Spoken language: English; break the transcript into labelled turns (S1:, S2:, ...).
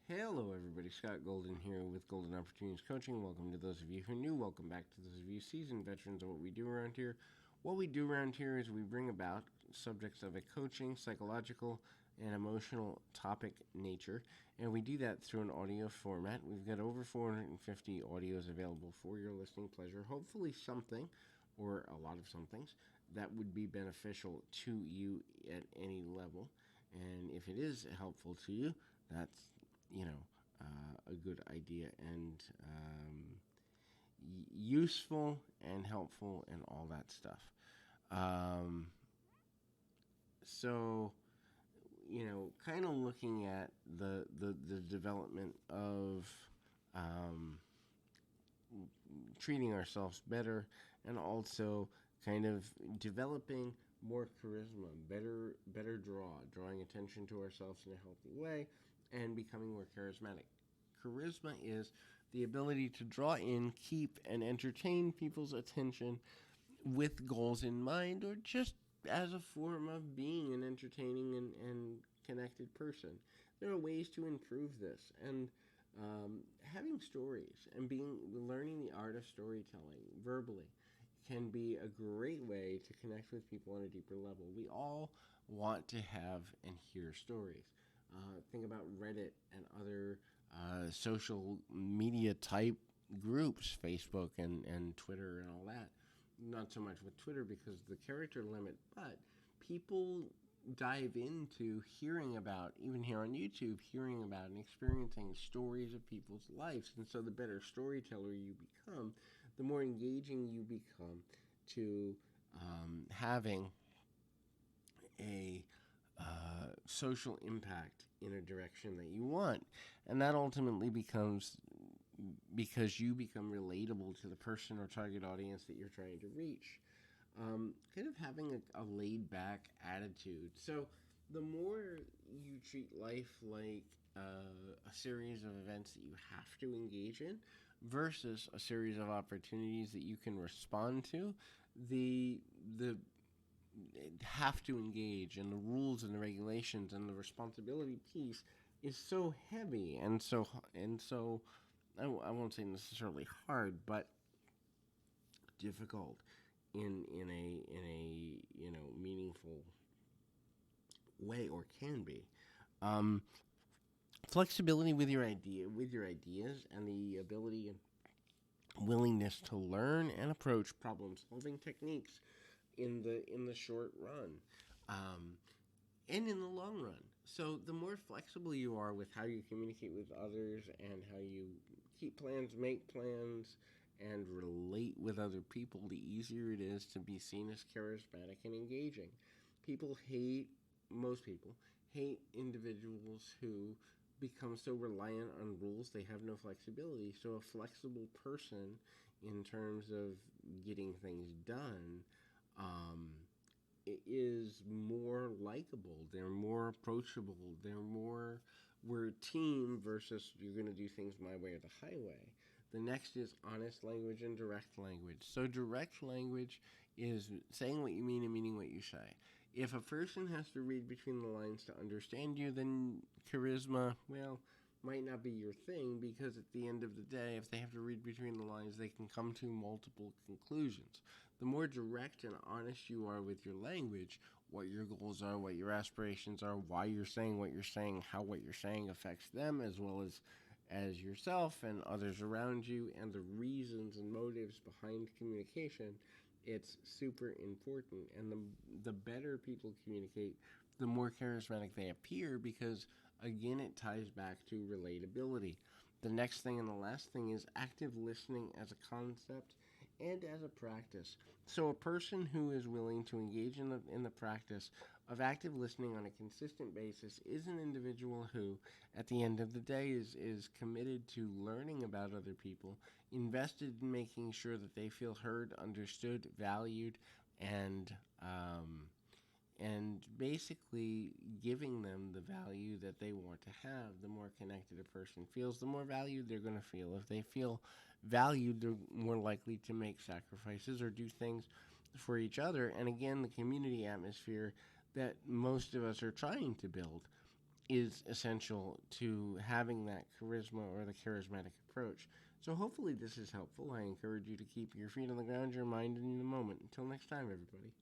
S1: Hello, everybody. Scott Golden here with Golden Opportunities Coaching. Welcome to those of you who are new. Welcome back to those of you seasoned veterans of what we do around here. What we do around here is we bring about subjects of a coaching, psychological, and emotional topic nature, and we do that through an audio format. We've got over 450 audios available for your listening pleasure. Hopefully something, or a lot of somethings, that would be beneficial to you at any level. And if it is helpful to you, that's a good idea and useful and helpful and all that stuff. Um, so, kind of looking at the development of treating ourselves better and also kind of developing more charisma, better drawing attention to ourselves in a healthy way, and becoming more charismatic. Charisma is the ability to draw in, keep, and entertain people's attention with goals in mind, or just as a form of being an entertaining and connected person. There are ways to improve this, and having stories and learning the art of storytelling verbally can be a great way to connect with people on a deeper level. We all want to have and hear stories. Think about Reddit and other social media type groups, Facebook and Twitter and all that. Not so much with Twitter because of the character limit, but people dive into hearing about, even here on YouTube, hearing about and experiencing stories of people's lives. And so the better storyteller you become, the more engaging you become to having a social impact in a direction that you want. And that ultimately becomes because you become relatable to the person or target audience that you're trying to reach. Kind of having a laid-back attitude. So the more you treat life like a series of events that you have to engage in versus a series of opportunities that you can respond to, the have to engage and the rules and the regulations and the responsibility piece is so heavy and so I won't say necessarily hard, but difficult in a meaningful way, or can be. Flexibility with your ideas, and the ability and willingness to learn and approach problem solving techniques in the short run. And in the long run. So the more flexible you are with how you communicate with others and how you keep plans, make plans, and relate with other people, the easier it is to be seen as charismatic and engaging. Most people hate individuals who become so reliant on rules they have no flexibility. So a flexible person in terms of getting things done is more likable. They're more approachable. We're a team versus you're going to do things my way or the highway. The next is honest language and direct language. So direct language is saying what you mean and meaning what you say. If a person has to read between the lines to understand you, then charisma, might not be your thing, because at the end of the day, if they have to read between the lines, they can come to multiple conclusions. The more direct and honest you are with your language, what your goals are, what your aspirations are, why you're saying what you're saying, how what you're saying affects them, as well as yourself and others around you, and the reasons and motives behind communication, it's super important. And the better people communicate, the more charismatic they appear, because again, it ties back to relatability. The next thing and the last thing is active listening as a concept and as a practice. So a person who is willing to engage in the practice of active listening on a consistent basis is an individual who, at the end of the day, is committed to learning about other people, invested in making sure that they feel heard, understood, valued, and basically giving them the value that they want to have. The more connected a person feels, the more valued they're going to feel. If they feel valued, they're more likely to make sacrifices or do things for each other. And again, the community atmosphere that most of us are trying to build is essential to having that charisma or the charismatic approach. So hopefully this is helpful. I encourage you to keep your feet on the ground, your mind in the moment. Until next time, everybody.